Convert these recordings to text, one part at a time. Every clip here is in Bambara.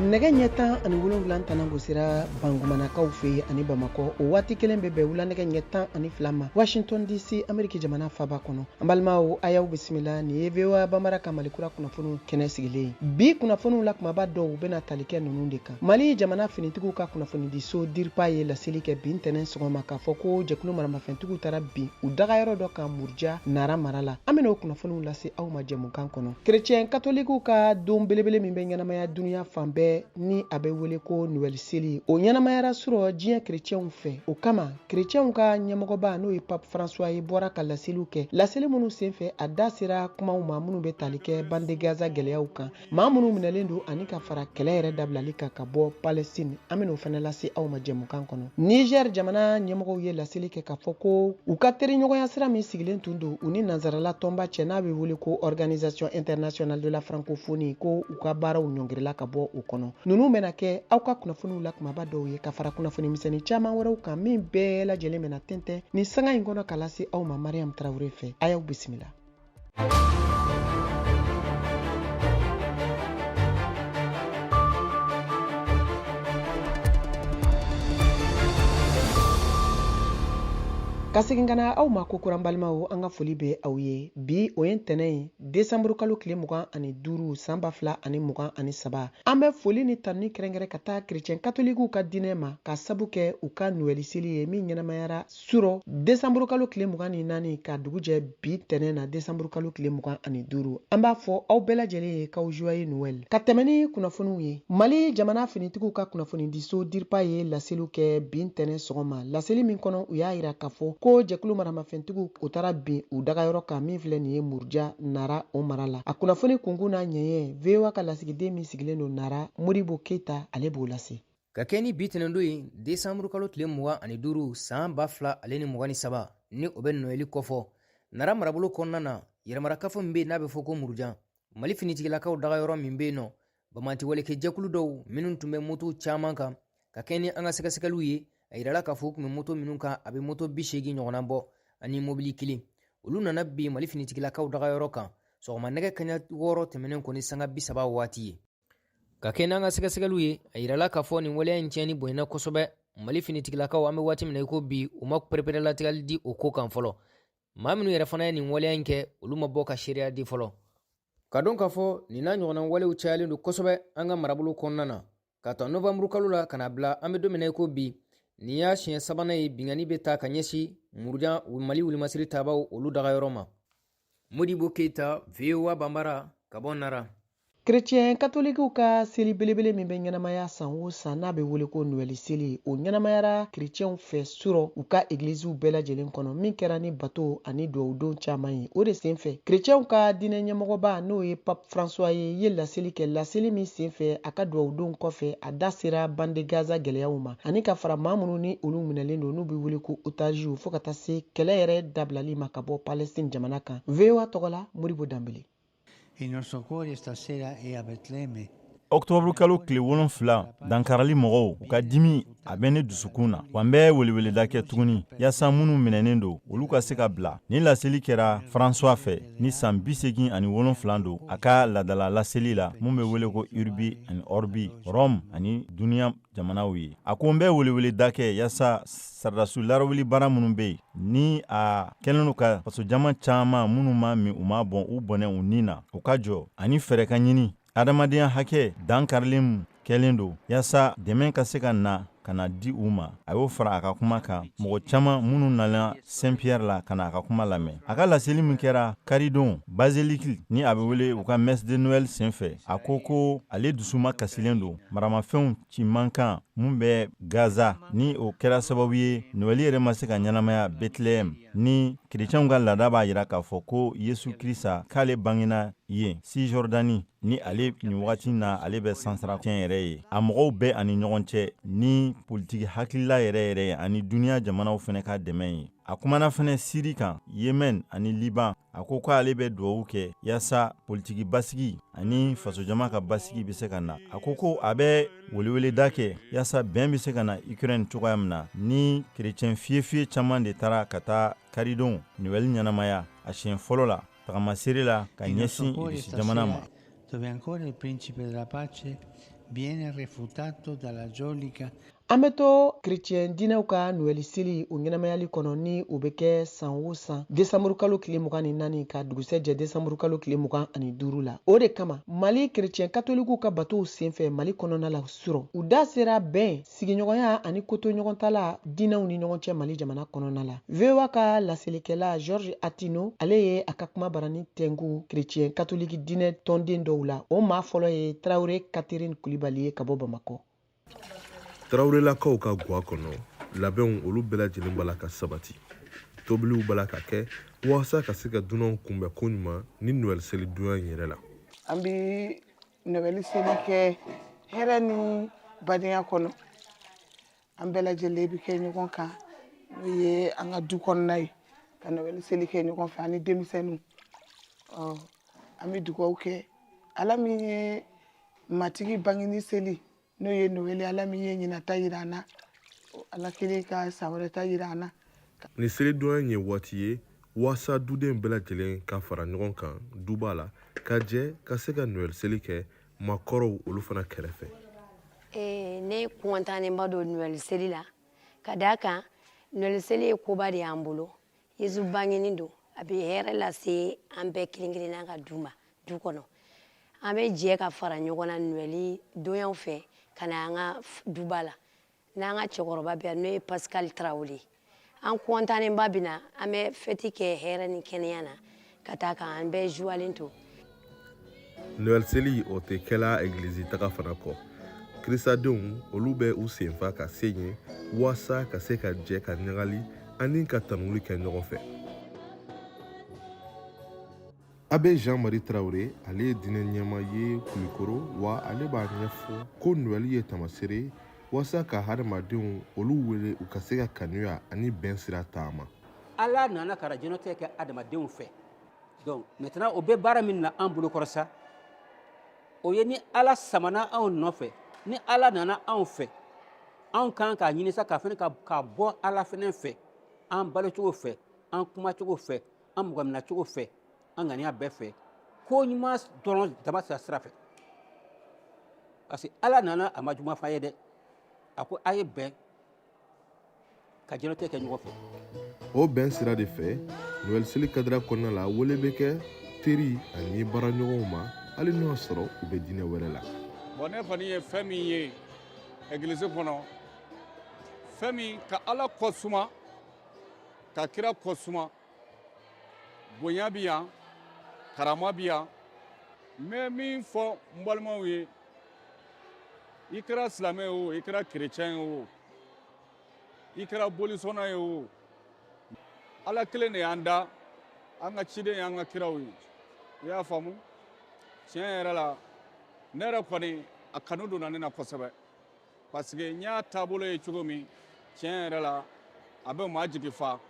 nɛgɛ ɲɛ 10 ani 7 tana gosira bangumanakaw fɛ ani bamakɔ o waati kelen bɛ bɛn wula nɛgɛ ɲɛ 12 ma Washington DC Ameriki jamana faba kɔnɔ. An balimaw a y'aw bisimila ni ye VOA Bambara ka Malikura kunnafoniw kɛnɛ sigilen. Bi kunnafoniw la kumaba dɔw bɛna tali kɛ ninnu de kan. Mali jamana finitigiw ka kunnafoni di so DIRPA ye laseli kɛ bi ntɛnɛn sɔgɔma k'a fɔ ko jɛkulu maramafɛntigiw taara bin u dagayɔrɔ dɔ kan Murja Nara mara la. An bɛna o kunnafoniw lase aw ma jɛmukan kɔnɔ. Chrétien katolikiw ka don belebele min bɛ ɲɛnamaya dunuya fan bɛɛ ni a bɛ wele ko Noël seli o ɲɛnamayara surɔ diɲɛ chrétienw fɛ. O kama chrétienw ka ɲɛmɔgɔba n'o ye Pape François ye bɔra ka laseliw kɛ. Laseli minnu senfɛ a da sera kumaw ma minnu bɛ tali kɛ bande Gaza gɛlɛyaw kan. Maa minnu minɛlen don ani ka fara kɛlɛ yɛrɛ dabilali kan ka bɔ Palestine. An bɛna o fana lase aw ma jɛmukan kɔnɔ. Niger jamana ɲɛmɔgɔw ye laseli kɛ k'a fɔ ko u ka teriɲɔgɔnya sira min sigilen tun don u ni nanzarala tɔnba cɛ n'a bɛ wele ko Organisation Internationale de la Francophonie ko u ka baaraw ɲɔngirila ka bɔ u kɔnɔ. Nunu bɛna kɛ aw ka kunnafoniw la kumaba dɔw ye ka fara kunnafoni misɛnnin caman wɛrɛw kan min bɛɛ lajɛlen bɛna tɛntɛn ni sanga in kɔnɔ ka lase aw ma Mariam Traoré fɛ. A y'aw bisimila. Ka segin ka na aw ma ko kuran balimaw an ka foli bɛ aw ye bi o ye ntɛnɛn ye desanburu kalo tile 25 san 2023 an bɛ foli ni tanuni kɛrɛnkɛrɛn ka taa chrétien katolikiw ka diinɛ ma ka sabu kɛ u ka Noël seli ye min ɲɛnamayara surɔ desanburu kalo tile 24 ka dugu jɛ bi ntɛnɛn na desanburu kalo tile 25 an b'a fɔ aw bɛɛ lajɛlen ye k'aw joyeux Noël. Ka tɛmɛ ni kunnafoniw ye Mali jamana finitigiw ka kunnafoni di so DIRPA ye laseliw kɛ bi ntɛnɛn sɔgɔma laseli min kɔnɔ u y'a yira k'a fɔ ko jɛkulu maramafɛntigiw u taara bin u dagayɔrɔ kan min filɛ nin ye Murja Nara o mara la. A kunnafoni kunkun n'a ɲɛɲɛ VOA ka lasigiden min sigilen don Nara Modibo Keita ale b'o lase. Ka kɛ ni bi tɛnɛndo ye desanburu kalo tile 25 san 2023 ni o bɛ Noël kɔfɔ Nara marabolo kɔnɔna na yɛrɛmarakafo min bɛ yen n'a bɛ fɔ ko Murjan Mali finitigilakaw dagayɔrɔ min bɛ yen nɔ bamantiwalekɛ jɛkulu dɔw minnu tun bɛ moto caman kan ka kɛ ni an ka sɛgɛsɛgɛliw ye a yirala k'a fɔ u tun bɛ moto minnu kan a bɛ moto 80 ɲɔgɔnna bɔ ani mobili kelen olu nana bi Mali finitigilakaw dagayɔrɔ kan sɔgɔma nɛgɛ kaɲa 6 tɛmɛnen kɔni sanga 30 waati ye ka kɛ n'an ka sɛgɛsɛgɛliw ye a yirala k'a fɔ nin waleya in tiɲɛni bonyana kosɛbɛ Mali finitigilakaw an bɛ waati min na i ko bi u ma perepere-latigɛli di o ko kan fɔlɔ maa minnu yɛrɛ fana ye nin waleya in kɛ olu ma bɔ ka seereya di fɔlɔ ka dɔn k'a fɔ nin n'a ɲɔgɔnna walew cayalen don kosɛbɛ an ka marabolo kɔnɔna na ka ta novembre kalo la ka na bila an bɛ don min na i ko bi nin y'a siɲɛ sabanan ye bingani bɛ taa ka ɲɛsin Murjan Mali wulimasiri taabaw olu dagayɔrɔ ma. Modibo Keita VOA Bambara ka bɔ Nara. Chrétien katolikiw ka seli belebele min bɛ ɲɛnamaya san o san n'a bɛ wele ko Noël seli o ɲɛnamayara chrétienw fɛ surɔ u ka églisew bɛɛ lajɛlen kɔnɔ min kɛra ni bato ani duwawudon caman ye o de senfɛ chrétienw ka diinɛ ɲɛmɔgɔba n'o ye Pape François ye laseli kɛ laseli min senfɛ a ka duwawudon kɔfɛ a da sera bande Gaza gɛlɛyaw ma ani ka fara maa minnu ni olu minɛlen don n'u bɛ wele ko otages fo ka taa se kɛlɛ yɛrɛ dabilali ma ka bɔ Palestine jamana kan. VOA tɔgɔ la Modibo Dambele. Il nostro cuore stasera è a Betlemme. Octobre kalo tile 7 dankarali mɔgɔw u ka dimi a bɛ ne dusukun na wa n bɛ weleweleda kɛ tuguni yaasa minnu minɛnen don olu ka se ka bila ni laseli kɛra François fɛ ni san 87 don a ka ladala laseli la mun bɛ wele ko Urbi ani Orbi Rome ani duniya jamanaw ye a ko n bɛ weleweleda kɛ yaasa sardasu larawuli baara minnu bɛ yen ni a kɛlen don ka faso jama caman minnu ma min u ma bɔn u bɔnɛ u ni na u ka jɔ ani fɛrɛ ka ɲini adamadenya hakɛ dankarilen kɛlen don yaasa dɛmɛ ka se ka na di u ma a y'o fara a ka kuma kan mɔgɔ caman minnu nana Saint-Pierre la ka na a ka kuma lamɛn a ka laseli min kɛra karidon basiliki ni a bɛ wele u ka messe de Noël senfɛ a ko ale dusuma kasilen don maramafɛnw ci man kan mun bɛ Gaza ni o kɛra sababu ye Noël yɛrɛ ma se ka ɲɛnamaya Bethlehem ni chrétienw ka laada b'a yira k'a fɔ ko Yesu Krista k'ale bangena yen Cisjordani ni ale nin wagati na ale bɛ sansara tiɲɛ yɛrɛ ye a mɔgɔw bɛɛ ani ɲɔgɔn cɛ ni politiki hakilila yɛrɛ ye ani duniya jamanaw fɛnɛ ka dɛmɛ ye a kumana fɛnɛ Siri kan Yemen ani Liban a ko ale bɛ duwawu kɛ yaasa politiki basigi ani fasojama ka basigi bɛ se ka na a ko a bɛ weleweleda kɛ yaasa bɛn bɛ se ka na Ukraine cogoya min na ni chrétien fiye caman de taara ka taa karidon Noël ɲɛnamaya a siɲɛ fɔlɔ la tagamasere la ka ɲɛsin Irisi jamana ma. Dove ancora il principe della pace viene refutato dalla Giolica. An bɛ to kerecɛn diinɛw ka Noël seli o ɲɛnamayali kɔnɔ ni o bɛ kɛ san o san desanburu kalo tile 24 ka dugusɛ jɛ desanburu kalo tile 25 la. O de kama Mali kerecɛn katolikiw ka batow senfɛ Mali kɔnɔna la surɔ u da sera bɛn sigiɲɔgɔnya ani koto ɲɔgɔn ta la diinɛw ni ɲɔgɔn cɛ Mali jamana kɔnɔna la. VOA ka laselikɛla George Atino ale ye a ka kuma barani tɛnku kerecɛn katoliki diinɛ tɔnden dɔw la. O maa fɔlɔ ye Tarawele Catherine Kulibali ye ka bɔ Bamakɔ. Tarawelelakaw ka guwa kɔnɔ labɛnw olu bɛɛ lajɛlen b'a la ka sabati tobiliw b'a la ka kɛ walasa ka se ka dunanw kunbɛn ko ɲuman ni Noël seli dunya in yɛrɛ la. An bɛ Noël seli kɛ hɛrɛ ni badenya kɔnɔ an bɛɛ lajɛlen bɛ kɛ ɲɔgɔn kan n'o ye an ka du kɔnɔna ye ka Noël seli kɛ ɲɔgɔn fɛ ani denmisɛnninw an bɛ dugawu kɛ Ala min ye matigi bangeni seli n'o ye Noël Ala min ye ɲinata yira an na Ala kelen ka san wɛrɛta yira an na. Ni seli dunya in ye waati ye walasa duden bɛɛ lajɛlen ka fara ɲɔgɔn kan duba la ka jɛ ka se ka Noël seli kɛ makɔrɔw olu fana kɛrɛfɛ. Ne kɔntanenba don Noël seli la ka d'a kan Noël seli ye koba de y'an bolo Yesu bangeni don a bɛ hɛrɛ lase an bɛɛ kelen-kelenna ka du ma du kɔnɔ an bɛ jɛ ka fara ɲɔgɔn na Noël donyaw fɛ ka na an ka duba la n'an ka cɛkɔrɔba bɛ yan n'o ye Pascal Tarawele an kɔntanenba bɛ na an bɛ fɛti kɛ hɛrɛ ni kɛnɛya na ka taa kan an bɛɛ joualen to. Noël seli o tɛ kɛla église taga fana kɔ kristadenw olu bɛ u senfa ka se yen walasa ka se ka jɛ ka ɲagali ani ka tanuli kɛ ɲɔgɔn fɛ. Abbé Jean-Marie Traoré ale ye diinɛ ɲɛma ye Kulikoro wa ale b'a ɲɛfɔ ko Noël ye tamasere walasa ka hadamadenw olu wele u ka se ka kanuya ani bɛn sira taama. Ala nana ka rajɛnɛtigɛ kɛ adamadenw fɛ donc maintenant o bɛ baara min na an bolo kɔrɔ sa o ye ni Ala samana anw nɔfɛ ni Ala nana anw fɛ anw kan k'a ɲini sa ka fɛnɛ ka bɔ Ala fɛnɛ fɛ an balocogo fɛ an kumacogo fɛ an mɔgɔminacogo fɛ an ŋaniya bɛɛ fɛ ko ɲuman dɔrɔn dama sira fɛ parce que Ala nana a ma juguman f'a ye dɛ a ko a ye bɛn ka jɛnɛtigɛ kɛ ɲɔgɔn fɛ. O bɛn sira de fɛ Noël seli kadira kɔnɔna la wele bɛ kɛ teri ani baaraɲɔgɔnw ma hali n'o y'a sɔrɔ u bɛ diinɛ wɛrɛ la. Bon ne kɔni ye fɛn min ye église kɔnɔ fɛn min ka Ala kɔ suma ka kira kɔ suma bonya bɛ yan karama bɛ yan n bɛ min fɔ n balimaw ye i kɛra silamɛ ye o i kɛra kerecɛn ye o i kɛra bolisɔnna ye o Ala kelen de y'an da an ka ciden y'an ka kiraw ye i y'a faamu tiɲɛ yɛrɛ la ne yɛrɛ kɔni a kanu donna ne na kosɛbɛ parce que n y'a taabolo ye cogo min tiɲɛ yɛrɛ la a bɛ maa jigi fa.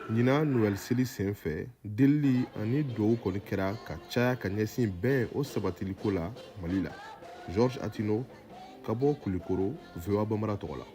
Ɲina Noël seli senfɛ delili ani dugawu kɔni kɛra ka caya ka ɲɛsin bɛn o sabatiliko la Mali la. George Atino ka bɔ Kulikoro VOA Bambara tɔgɔ la.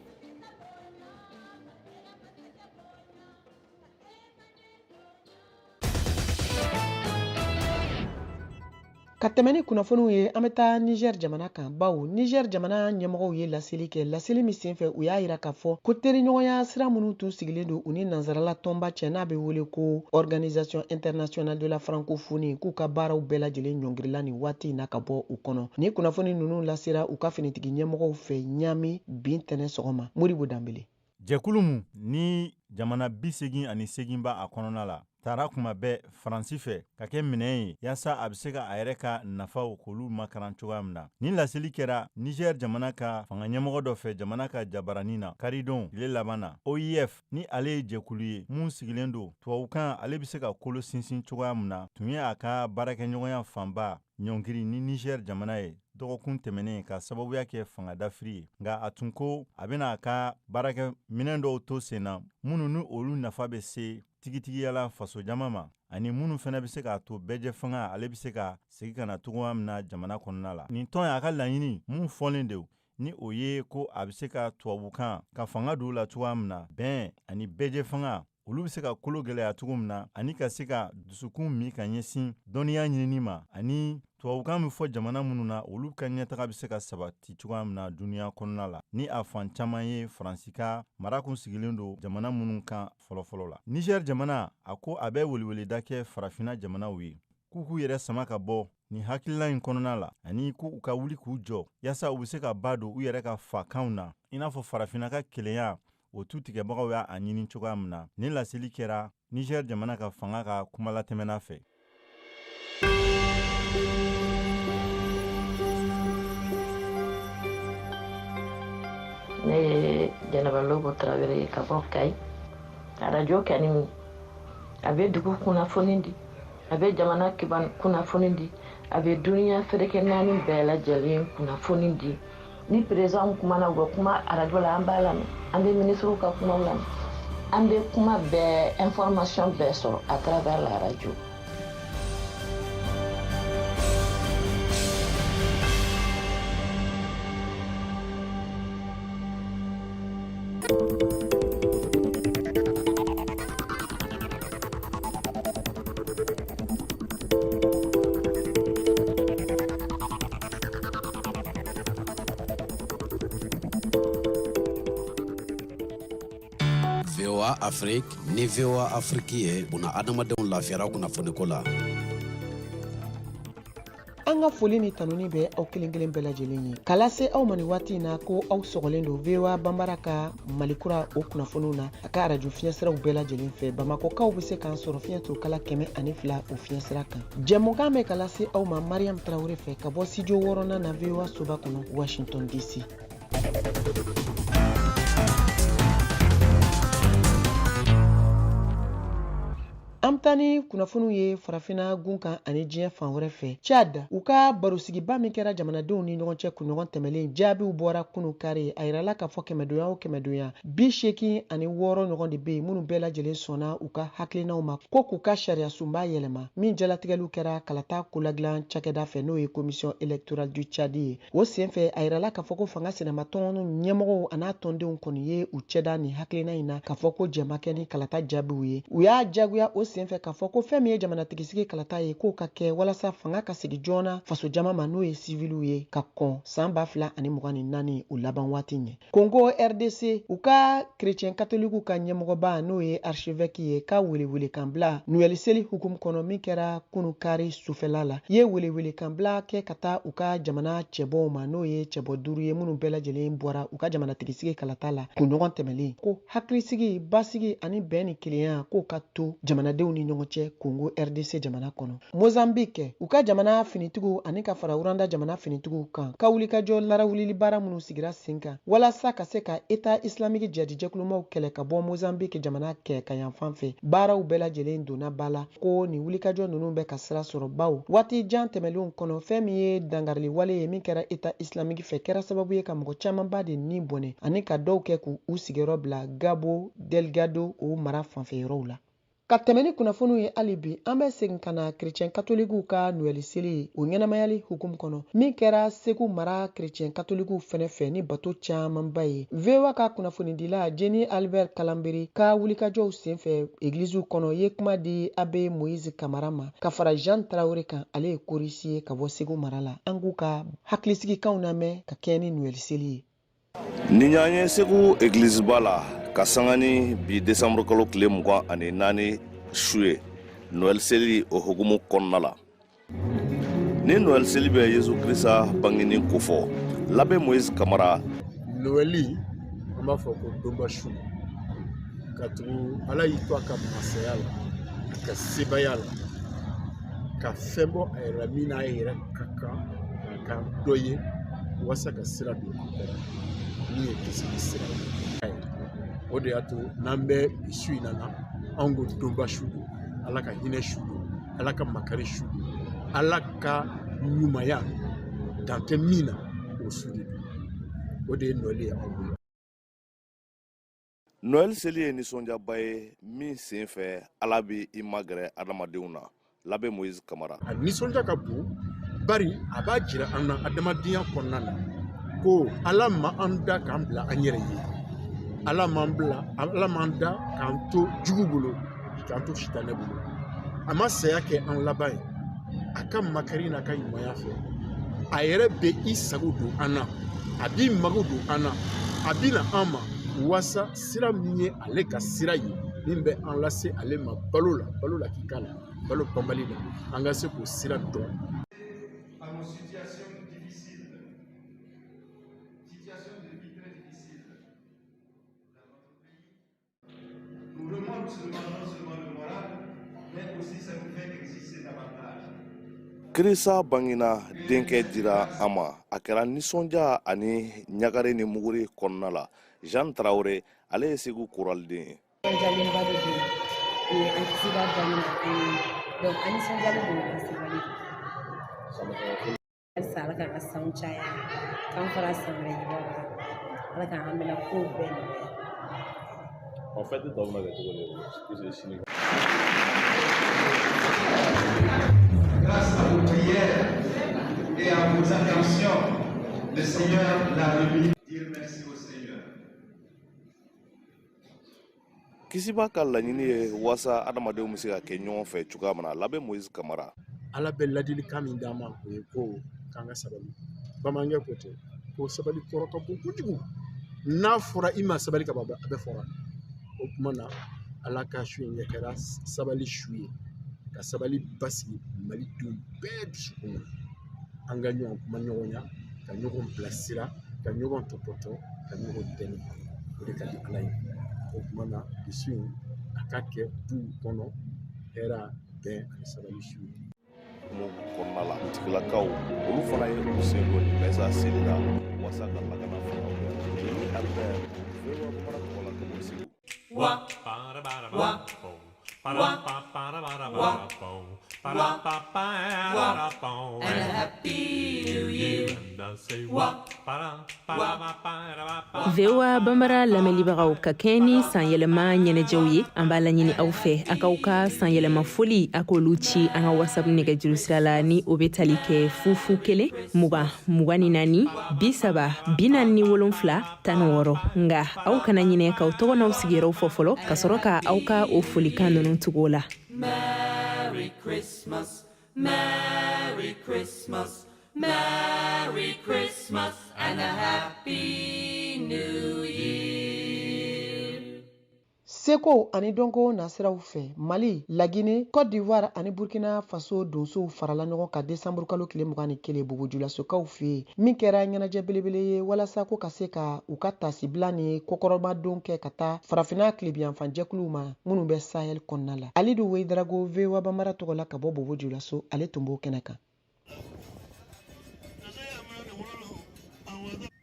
Ka tɛmɛ ni kunnafoniw ye an bɛ taa Niger jamana kan bawo Niger jamana ɲɛmɔgɔw ye laseli kɛ laseli min senfɛ u y'a yira k'a fɔ ko teriɲɔgɔnya sira minnu tun sigilen don u ni nansarala tɔnba cɛ n'a bɛ wele ko Organisation Internationale de la Francophonie k'u ka baaraw bɛɛ lajɛlen ɲɔngirila nin waati in na ka bɔ u kɔnɔ ni kunnafoni ninnu lasera u ka finitigi ɲɛmɔgɔw fɛ ɲami bin tɛnɛ sɔgɔma Moribo Danbele. Jɛkulu mun ni jamana 88 b'a a kɔnɔna la taara kuma bɛɛ Faransi fɛ ka kɛ minɛn ye yaasa a bɛ se ka a yɛrɛ ka nafaw k'olu makaran cogoya min na. Ni laseli kɛra Niger jamana ka fanga ɲɛmɔgɔ dɔ fɛ jamana ka jabaranin na karidon tile laban na OIF ni ale ye jɛkulu ye mun sigilen don tubabukan ale bɛ se ka kolo sinsin cogoya min na tun ye a ka baarakɛɲɔgɔnya fanba ɲɔngiri ni Niger jamana ye dɔgɔkun tɛmɛnen ka sababuya kɛ fanga dafiri ye nka a tun ko a bɛna a ka baarakɛ minɛn dɔw to sen na minnu ni olu nafa bɛ se tigitigiyala faso jama ma ani minnu fana bɛ se k'a to bɛɛjɛ fanga ale bɛ se ka segi ka na cogoya min na jamana kɔnɔna la. Nin tɔn ye a ka laɲini mun fɔlen de ni o ye ko a bɛ se ka tubabukan ka fanga don la cogoya min na bɛn ani bɛɛjɛ fanga olu bɛ se ka kolo gɛlɛya cogo min na ani ka se ka dusukun min ka ɲɛsin dɔnniya ɲinini ma ani tubabukan min fɔ jamana minnu na olu ka ɲɛtaga bɛ se ka sabati cogoya min na duniya kɔnɔna la ni a fan caman ye faransi ka mara kun sigilen don jamana minnu kan fɔlɔfɔlɔ la. Niger jamana a ko a bɛ weleweleda kɛ farafinna jamanaw ye k'u k'u yɛrɛ sama ka bɔ nin hakilina in kɔnɔna la ani k'u ka wuli k'u jɔ yaasa u bɛ se ka ba don u yɛrɛ ka fakanw na i n'a fɔ farafinna ka kelenya o tu tigɛbagaw y'a ɲini cogoya min na ni laseli kɛra Niger jamana ka fanga ka kuma latɛmɛna fɛ. Ne ye Jɛnɛba Lobo Tarawele ka bɔ Kayi radio kɛni a bɛ dugu kunnafoni di a bɛ jamana kiban kunnafoni di a bɛ duniya ferekɛ naani bɛɛ lajɛlen kunnafoni di ni président kumana u bɛ kuma radio la an b'a lamɛn an bɛ ministre ka kumaw lamɛn an bɛ kuma bɛɛ information bɛɛ sɔrɔ à travers la radio. VOA Afrique ni VOA Afrique ye buna adamadenw lafiyara kunnafoniko la. An ka foli ni tanuni bɛ aw kelen kelen bɛɛ lajɛlen ye. K'a lase aw ma nin waati in na ko aw sɔgɔlen don VOA Banbara ka Malikura o kunnafoniw na a ka radio fiɲɛsiraw bɛɛ lajɛlen fɛ. Bamakɔkaw bɛ se k'an sɔrɔ fiɲɛturu 102 o fiɲɛsira kan. Jɛmukan bɛ ka lase aw ma Mariam Tarawele fɛ ka bɔ studio 6 na VOA soba kɔnɔ Washington DC. Amtani kunnafoniw ye farafina gun kan ani diɲɛ fan wɛrɛ fɛ. Chad u ka barosigiba min kɛra jamanadenw ni ɲɔgɔn cɛ kunɲɔgɔn tɛmɛlen jaabiw bɔra kunu kari a yirala k'a fɔ kɛmɛdonya o kɛmɛdonya 86 ɲɔgɔn de bɛ yen minnu bɛɛ lajɛlen sɔnna u ka hakilinaw ma ko k'u ka sariya sunba yɛlɛma min jalatigɛliw kɛra kalata koladilan cakɛda fɛ n'o ye commission électorale du Tchad ye. O senfɛ a yirala k'a fɔ ko fanga sɛnɛmatɔn ɲɛmɔgɔw an'a tɔndenw kɔni ye u cɛda ni hakilina in na k'a fɔ ko jɛmakɛ ni kalata jaabiw ye. U y'a jagoya o senfɛ k'a fɔ ko fɛn min ye jamanatigisi kalata ye k'o ka kɛ walasa fanga ka sigi joona faso jama ma n'o ye civiliw ye ka kɔn san 2024 o laban waati ɲɛ. Congo RDC u ka chrétien catholique ka ɲɛmɔgɔba n'o ye archevêque ye ka welewele kan bila Noël seli hukum kɔnɔ min kɛra kunu kari sufɛla la ye welewele kan bila kɛ ka taa u ka jamana cɛbɔw ma n'o ye cɛbɔ 5 ye minnu bɛɛ lajɛlen bɔra u ka jamanatigisi kalata la kunɲɔgɔn tɛmɛlen ko hakilisigi basigi ani bɛn ni kelenya k'o ka to jamanadenw ni ɲɔgɔn cɛ Congo RDC jamana kɔnɔ. Mozambique u ka jamana finitigiw ani ka fara Uranda jamana finitigiw kan ka wulikajɔ larawulili baara minnu sigira sen kan walasa ka se ka État islamique jadijɛkulumaw kɛlɛ ka bɔ Mozambique jamana kɛ ka yan fan fɛ baaraw bɛɛ lajɛlen donna ba la ko ni wulikajɔ ninnu bɛ ka sira sɔrɔ baw waati jan tɛmɛlenw kɔnɔ fɛn min ye dangarili wale ye min kɛra État islamique fɛ kɛra sababu ye ka mɔgɔ camanba de ni bɔnɛ ani ka dɔw kɛ k'u sigiyɔrɔ bila Gabo Delgado o mara fanfɛ yɔrɔw la. Ka tɛmɛ ni kunnafoniw ye hali bi an bɛ segin ka na chrétien catholique ka Noël seli o ɲɛnamayali hukum kɔnɔ min kɛra Segu mara chrétien catholique fɛnɛ fɛ ni bato camanba ye. VOA ka kunnafonidila Jenny Albert Kalamberi ka wulikajɔw senfɛ église kɔnɔ ye kuma di Abbé Moïse Kamara ma ka fara Jean Traoré kan ale ye korisi ye ka bɔ Segu mara la an k'u ka hakilisigikanw lamɛn ka kɛ ni Noël seli ye. Ni y'an ye Segu église ba la ka sanga ni bi décembre kalo tile 24 su ye Noël seli o hukumu kɔnɔna la. Ni Noël seli bɛ Yesu Krista bangeni kofɔ l'Abbé Moïse Kamara. Noëli an b'a fɔ ko donba su ka tugu Ala y'i to a ka masaya la ka sebaya la ka fɛn bɔ a yɛrɛ min n'a yɛrɛ ka kan ka dɔ ye walasa ka sira don a kɔrɔ min ye kisi ni sira ye. O de y'a to n'an bɛ bi su in na anw ko donba su don Ala ka hinɛ su don Ala ka makari su don Ala ka ɲumanya dan tɛ min na o su de don o de ye Noël ye anw bolo. Noël seli ye nisɔndiyaba ye min sen fɛ Ala bɛ i magɛrɛ adamadenw na l'Abbé Moïse Kamara. A nisɔndiya ka bon bari a b'a jira an na adamadenya kɔnɔna na ko Ala ma an da k'an bila an yɛrɛ ye ala manda k'an to jugu bolo k'an to sitanɛ bolo a ma saya kɛ an laban ye a ka makari n'a ka ɲumanya fɛ a yɛrɛ bɛ i sago don an na a b'i mago don an na a bɛ na an ma wasa sira min ye ale ka sira ye min bɛ an lase ale ma balo la k'i k'a la balo banbali la an ka se k'o sira dɔn. Kirisa bangina denkɛ dira a ma a kɛra nisɔndiya ani ɲagare ni muguri kɔnɔna la. Jean Traoré ale ye Segu koraliden ye. Jalenba de don an kisi b'a bangina donc an nisɔndiyalen don ka sabali halisa ala k'an ka sanw caya k'an fara san wɛrɛ ɲɔgɔn kan ala k'an hamina kow bɛɛ nɔgɔya. En fait, tɔ bɛna kɛ cogo di? Grâce à vos prières et à vos attentions, le Seigneur l'a remis. Dire merci au Seigneur. Kisiba ka laɲini ye wasa adamadenw bɛ se ka kɛ ɲɔgɔn fɛ cogoya min na labɛn Moïse Kamara. Ala bɛ ladilikan min d'an ma o ye ko k'an ka sabali bamankɛ ko tɛ ko sabali kɔrɔ ka bon kojugu n'a fɔra i ma sabali ka ban a bɛ fɔra o tuma na ala ka su in kɛra sabali su ye ka sabali basigi Mali denw bɛɛ dusukun na an ka ɲɔgɔn kuma ɲɔgɔnya ka ɲɔgɔn bilasira ka ɲɔgɔn tɔpɔtɔ ka ɲɔgɔn dɛmɛ o de ka di ala ye o tuma na dusu in a ka kɛ du kɔnɔ hɛrɛ bɛn ani sabali su ye. Kɔnɔna la tigilakaw olu fana ye u sen don nin mɛsa seli la wasa ka lakana fanga ni Albert Vewa Bamara tɔgɔ la ka bɔ Segu. And a happy new year. VOA Bambara lamɛnlibagaw ka kɛɲɛ ni san yɛlɛma ɲɛnajɛw ye an b'a laɲini aw fɛ a k'aw ka san yɛlɛma foli a k'olu ci an ka WhatsApp nɛgɛjuru sira la ni o bɛ tali kɛ 00 20 24 30 47 16 nga aw kana ɲinɛ k'aw tɔgɔ n'aw sigiyɔrɔw fɔ fɔlɔ ka sɔrɔ ka aw ka o folikan ninnu tugu la. Merry Christmas, Merry Christmas, Merry Christmas, and a Happy New Year. Seko ani donko nasiraw fɛ Mali, Lagine, Côte d'Ivoire ani Burkina Faso donsow farala ɲɔgɔn ka décembre kalo tile 21 bobojulasokaw fɛ min kɛra ɲɛnajɛ belebele ye walasa ko ka se ka u ka tasibila ni kokɔrɔmadon kɛ ka taa farafina kilebiyanfan jɛkuluw ma minnu bɛ Sahel kɔnɔna la. Alidu Weidarago VOA Bambara tɔgɔ la ka bɔ bobojulaso ale tun b'o kɛnɛ kan.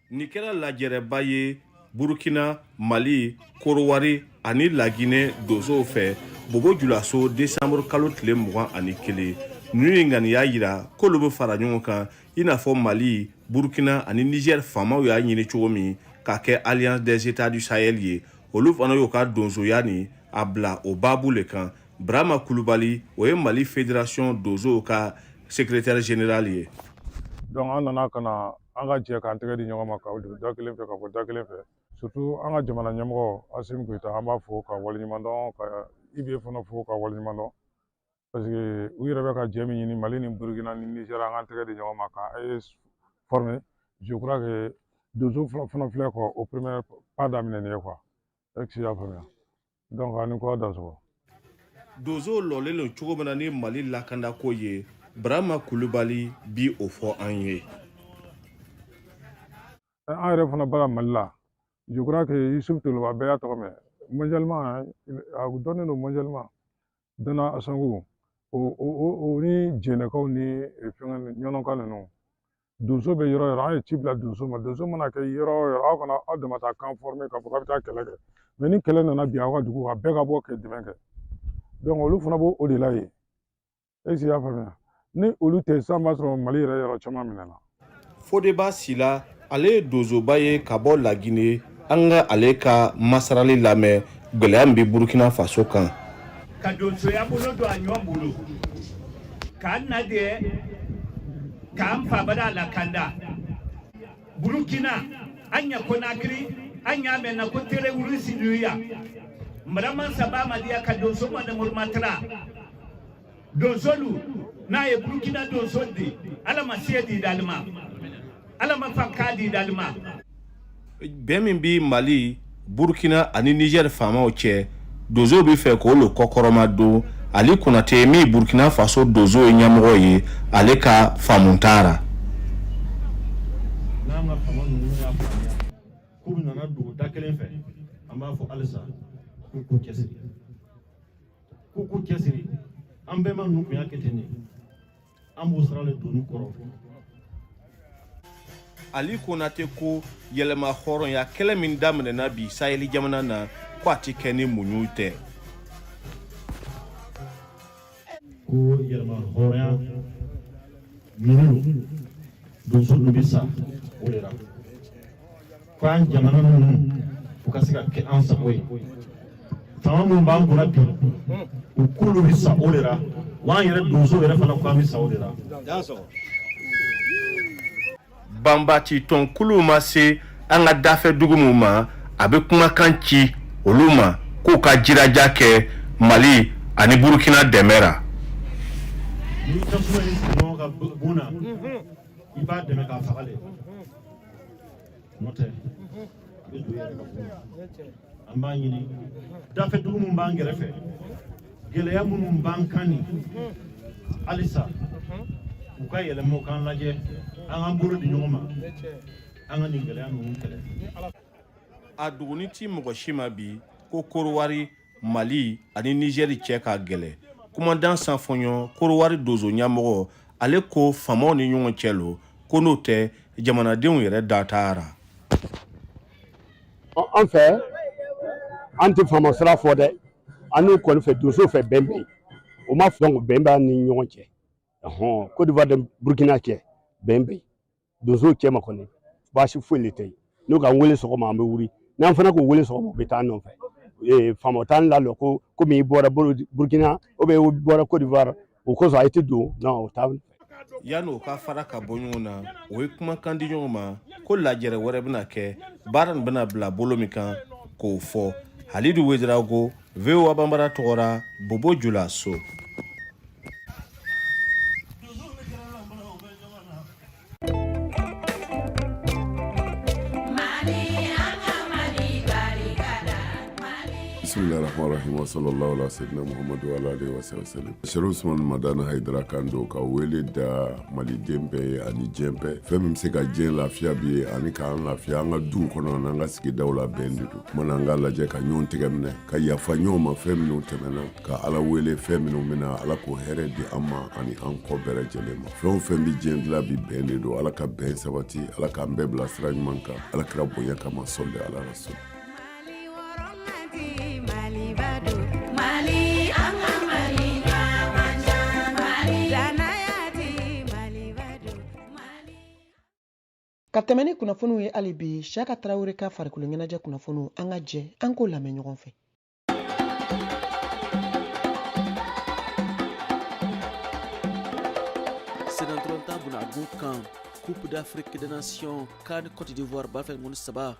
Ni kɛra lajɛrɛba ye Burkina, Mali, Korowari ani Lagine donsow fɛ bobojulaso décembre kalo tile 21 n'u ye ŋaniya yira k'olu bɛ fara ɲɔgɔn kan i n'a fɔ Mali, Burkina ani Niger faamaw y'a ɲini cogo min k'a kɛ Alliance des États du Sahel ye olu fana y'o ka donsoya ni a bila o baabu le kan. Brahma Kulubali o ye Mali Fédération donsow ka secrétaire général ye. Donc an nana kana an ka jɛ k'an tɛgɛ di ɲɔgɔn ma ka da kelen fɛ ka bɔ da kelen fɛ surtout an ka jamana ɲɛmɔgɔ Assimi Goïta an b'a fɔ ka waleɲuman dɔn ka IBF fana fɔ ka waleɲuman dɔn parce que u yɛrɛ bɛ ka jɛ min ɲini Mali ni Burkina ni Niger an k'an tɛgɛ di ɲɔgɔn ma ka AES former je crois que donso fana filɛ kɔ au premier pas daminɛ nin ye quoi est-ce que y'a faamuya donc ani kɔ dansɔgɔ. Donso lɔlen don cogo min na ni Mali lakanda ko ye Brahma Kulubali bi o fɔ an ye. An yɛrɛ fana b'a Mali la je crois que Yusuf Toloba bɛɛ y'a tɔgɔ mɛn mondialement a dɔnnen don mondialement Dana Asango o ni jɛnɛkaw ni fɛngɛ ɲɔnɔnka ninnu donso bɛ yɔrɔ yɔrɔ an ye ci bila donso ma donso mana kɛ yɔrɔ o yɔrɔ aw kana aw dama ta kan former k'a fɔ k'a bɛ taa kɛlɛ kɛ mais ni kɛlɛ nana bi aw ka dugu kan bɛɛ ka bɔ kɛ dɛmɛ kɛ donc olu fana b'o de la yen est-ce que y'a faamuya ni olu tɛ sisan b'a sɔrɔ Mali yɛrɛ yɔrɔ caman minɛna. Fodeba Sila ale ye donsoba ye ka bɔ Lagine an ka ale ka masarali lamɛn gɛlɛya min bɛ Burkina Faso kan. Ka donsoya bolo don a ɲɔgɔn bolo k'an nadɛ k'an fabada lakanda Burkina an ɲɛ Konakiri anya me na ko tere urisi duya mbrama sabama dia ka dozo ma de murmatra dozolu na ye Burkina dozodi ala masiedi dalma ala mafakadi dalma bɛn bi Mali Burkina ani Niger faamaw cɛ dozo bi fɛ k'olu kɔkɔrɔma don Ali Konate min Burkina Faso dozo ye ɲɛmɔgɔ ye ale ka faamu taara n'an ka fama ninnu y'a faamuya k'u nana dogo da kelen fɛ an b'a fɔ halisa k'u cɛsiri an bɛɛ ma ninnu kun y'a kɛ ten de an b'o sira le donni kɔrɔ Ali Konate ko yɛlɛma hɔrɔnya kɛlɛ min daminɛna bi Saheli jamana na ko a ti kɛ ni muɲu tɛ ko yɛlɛma hɔrɔnya ninnu donso ninnu bi sa o de la ko an jamana ninnu u ka se ka kɛ an sago ye fanga minnu b'an kunna bi u k'olu bi sa o de la wa an yɛrɛ donso yɛrɛ fana ko an bi sa o de la banbati tɔnkulu ma se an ka dafɛ dugu min ma a bɛ kumakan ci olu ma k'u ka jiraja kɛ Mali ani Burkina dɛmɛra ni tasuma ye sigi ka bon na i b'a dɛmɛ k'a faga de n'o tɛ a bɛ don yɛrɛ ka bon an b'a ɲini dafɛ dugu min b'an kɛrɛfɛ gɛlɛya minnu b'an kan nin halisa u ka yɛlɛma u k'an lajɛ an k'an bolo di ɲɔgɔn ma an ka nin gɛlɛya ninnu kɛlɛ a duguni ti mɔgɔ si ma bi ko Korowari Mali ani Niger cɛ ka gɛlɛ kumandan sanfɔɲɔ Korowari dozo ɲɛmɔgɔ ale ko famaw ni ɲɔgɔn cɛ lo ko n'o tɛ jamanadenw yɛrɛ da taara an fɛ an tɛ fama sira fɔ dɛ an n'u kɔni fɛ donso fɛ bɛn bɛ yen o ma fɔ ko bɛn b'a ni ɲɔgɔn cɛ Côte d'Ivoire de Burkina cɛ bɛn bɛ yen donso cɛ ma kɔni baasi foyi le tɛ yen n'u ka wele sɔgɔma an bɛ wuli n'an fana k'u wele sɔgɔma u bɛ taa nɔfɛ faama t'an lalɔ ko komi i bɔra Burkina ou bien i bɔra Côte d'Ivoire o kosɔn a ye ti don non o t'a yanni o ka fara ka bɔ ɲɔgɔn na o ye kumakan di ɲɔgɔn ma ko lajɛrɛ wɛrɛ bɛna kɛ baara nin bɛna bila bolo min kan k'o fɔ Halidu Wederago VOA Bambara tɔgɔra Bobo Jula So Bismillahirrahmanirrahim wa sallallahu ala sayyidina Muhammad wa ala alihi wa sallam. Sharif Usman Madana Haidara Kando ka wele da maliden bɛɛ ani diɲɛ bɛɛ fɛn min bɛ se ka diɲɛ lafiya bi ani k'an lafiya an ka duw kɔnɔ n'an ka sigidaw la bɛn de don kuma na an k'a lajɛ ka ɲɔgɔn tɛgɛ minɛ ka yafa ɲɔgɔn ma fɛn minnu tɛmɛna ka Ala wele fɛn minnu bɛna Ala k'o hɛrɛ di an ma ani an kɔ bɛɛ lajɛlen ma fɛn o fɛn bɛ diɲɛ dilan bi bɛn de don Ala ka bɛn sabati Ala k'an bɛɛ bila sira ɲuman kan Ala kira bonya kama sɔli ala rasul ka tɛmɛ ni kunnafoniw ye hali bi Siyaka Tarawele ka farikolo ɲɛnajɛ kunnafoniw an ka jɛ an k'o lamɛn ɲɔgɔn fɛ. Sénatronta Bunagun kan Coupe d'Afrique des Nations CAN Côte d'Ivoire bafɛn ngoni saba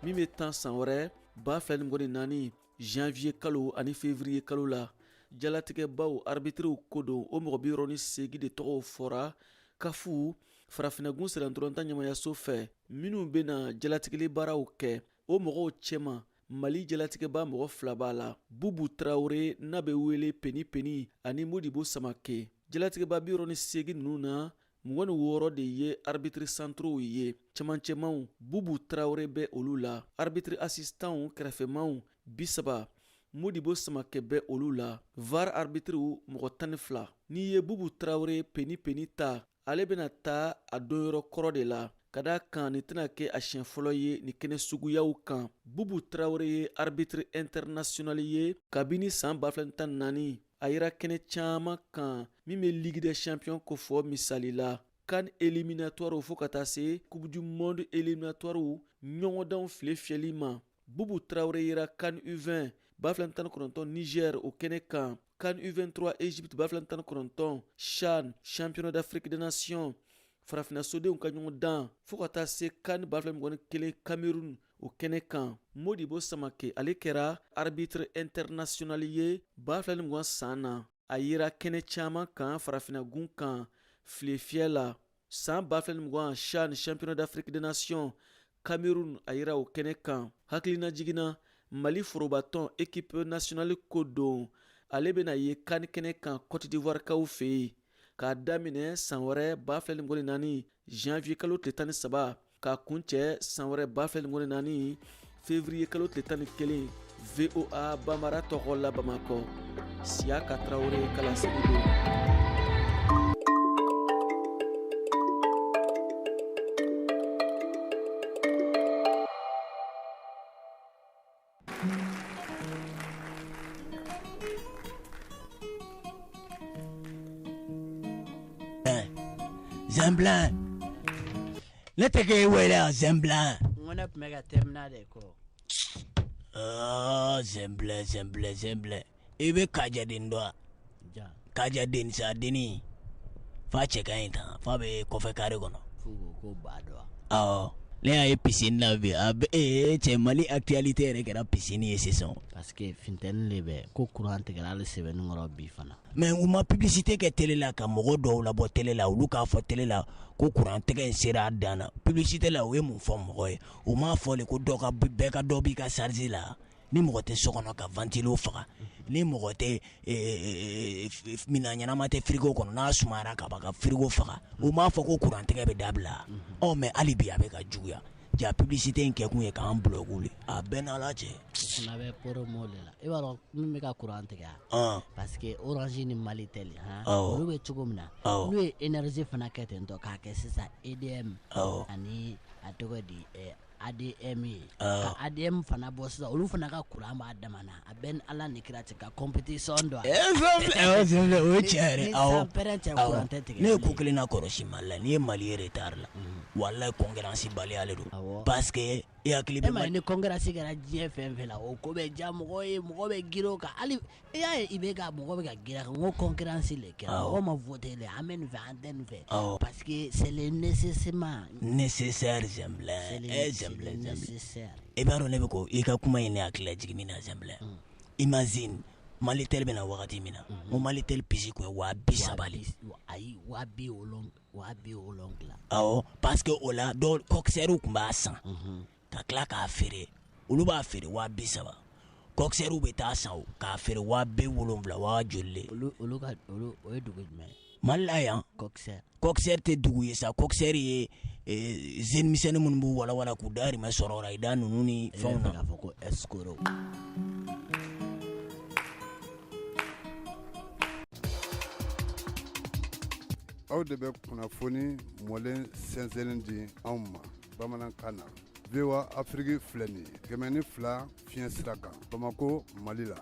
min bɛ tan san wɛrɛ bafɛn ngoni naani janvier kalo ani février kalo la jalatigɛbaw arbitres ko don o mɔgɔ 68 de tɔgɔw fɔra kafu farafinnagun sɛnɛtɔrɔnta ɲamayaso fɛ minnu bena jalatigɛli baaraw kɛ o mɔgɔw cɛma Mali jalatigɛba mɔgɔ 2 b'a la Bubu Traoré n'a bɛ wele peni ani Modibo Samake jalatigɛba 68 ninnu na 26 de ye arbitre centraux ye cɛmancɛmanw Bubu Traoré bɛ olu la arbitre assistantw kɛrɛfɛmanw 30 Modibo Samake bɛ olu la VAR arbitre mɔgɔ 12 n'i ye Bubu Traoré peni ta ale bena taa a donyɔrɔ kɔrɔ de la ka da kan nin tɛna kɛ a siɲɛ fɔlɔ ye nin kɛnɛ suguyaw kan Bubu Traoré ye arbitre international ye kabini san 2014 a yera kɛnɛ caaman kan min bɛ Ligue des Champions ko fɔ misali la CAN éliminatoire fo ka taa se Coupe du Monde éliminatoire ɲɔgɔndanw fiyɛli ma Bubu Traoré yera CAN U20 2019 Niger o kɛnɛ kan CAN U23 Égypte 2019 CHAN Championnat d'Afrique des Nations farafinna sodenw ka ɲɔgɔn dan fo ka taa se CAN 2021 Cameroun o kɛnɛ kan Modibo Samake ale kɛra arbitre international ye 2020 san na a yira kɛnɛ caaman kan farafinagun kan filefiyɛ la san 2020 CHAN championnat d'Afrique des nations Cameroun a yira o kɛnɛ kan hakilina jigina Mali forobatɔn équipe nationale ko don ale bena ye CAN kɛnɛ kan Côte d'Ivoire kaw fɛ yen k'a daminɛ san wɛrɛ 2024 janvier kalo tile 13 k'a kuncɛ san wɛrɛ 2024 février kalo tile 11 VOA Bambara tɔgɔ la Bamakɔ Siaka Traoré kalasigi do. Zemblan. Ne te ke wele Zemblan. Ngona pumeka terminale ko. Zemblan. Ibe kaja din do. Ja. Kaja din sa dini. Fa cheka ita. Fa be kofe kare kono. Fugo ko badwa. Le ay piscine la vie. Che Mali actualité re kera piscine ye saison. Parce que finten lebe ko courant tegala le sebe ngoro bi fana. Mais uma publicité ke télé la ka mogo do la bo télé la ulu ka fo télé la ko courant tege sera dana publicité la o ye mun fɔ mɔgɔ ye o m'a fɔ le ko dɔ ka bɛɛ ka dɔ b'i ka charge la ni mɔgɔ tɛ so kɔnɔ ka ventilo faga ni mɔgɔ tɛ mina ɲɛnama tɛ frigo kɔnɔ n'a sumayara ka ba ka frigo faga o m'a fɔ ko courant tege bɛ dabila mais hali bi a bɛ ka juguya ja publicité in kɛ kun ye k'an bloquer le a bɛɛ n'ala cɛ fana bɛ promo le la i b'a dɔn min bɛ ka courant tigɛ parce que Orange ni Malitel olu bɛ cogo min na n'u ye énergie fana kɛ ten tɔ k'a kɛ sisan EDM ani a tɔgɔ di ADM ye ka ADM fana bɔ sisan olu fana ka courant b'a dama na a bɛ ni Ala ni kira cɛ ka compétition dɔ o ye tiɲɛ yɛrɛ ne ye ko kelen na kɔrɔsi Mali la n'i ye Mali ye retard la wallahi concurrence baliya le don parce que i hakili bɛ Mali ni concurrence kɛra diɲɛ fɛn fɛn la o ko bɛ ja mɔgɔ ye mɔgɔ bɛ girin o kan hali i y'a ye i bɛ ka mɔgɔ bɛ ka girin a kan n ko concurrence le kɛra mɔgɔ ma voté le an bɛ nin fɛ an tɛ nin fɛ parce que c'est le nécessaire Zemblan i b'a dɔn ne bɛ ko i ka kuma in ne hakili la jigin min na Zemblan imagine Malitel bɛna wagati min na o Malitel pisi kun ye 270 ayi 270 parce que o la dɔw coxeur kun b'a san ka tila k'a feere olu b'a feere 270 coxeur bɛ taa san k'a feere 270 waa joli le olu o ye dugu jumɛn Mali la yan coxeur tɛ dugu ye sa coxeur ye zone misɛnnin minnu b'u walawala k'u dahirimɛ sɔrɔ o la i da ninnu ni fɛnw na k'a fɔ ko escroc aw de bɛ kunnafoni mɔlen sɛnsɛnlen di anw ma bamanankan na VOA Afrique filɛ nin ye 102 fiɲɛ sira kan Bamako Mali la.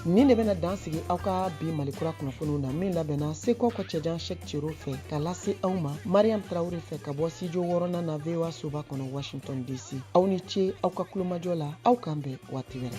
nin de bɛna dan sigi aw ka bi malikura kunnafoniw na min labɛnna seko ko cɛjan Shek Ciro fɛ ka lase aw ma Mariam Traoré fɛ ka bɔ studio 6nan na VOA soba kɔnɔ Washington DC aw ni ce aw ka kulomajɔ la aw kan bɛn waati wɛrɛ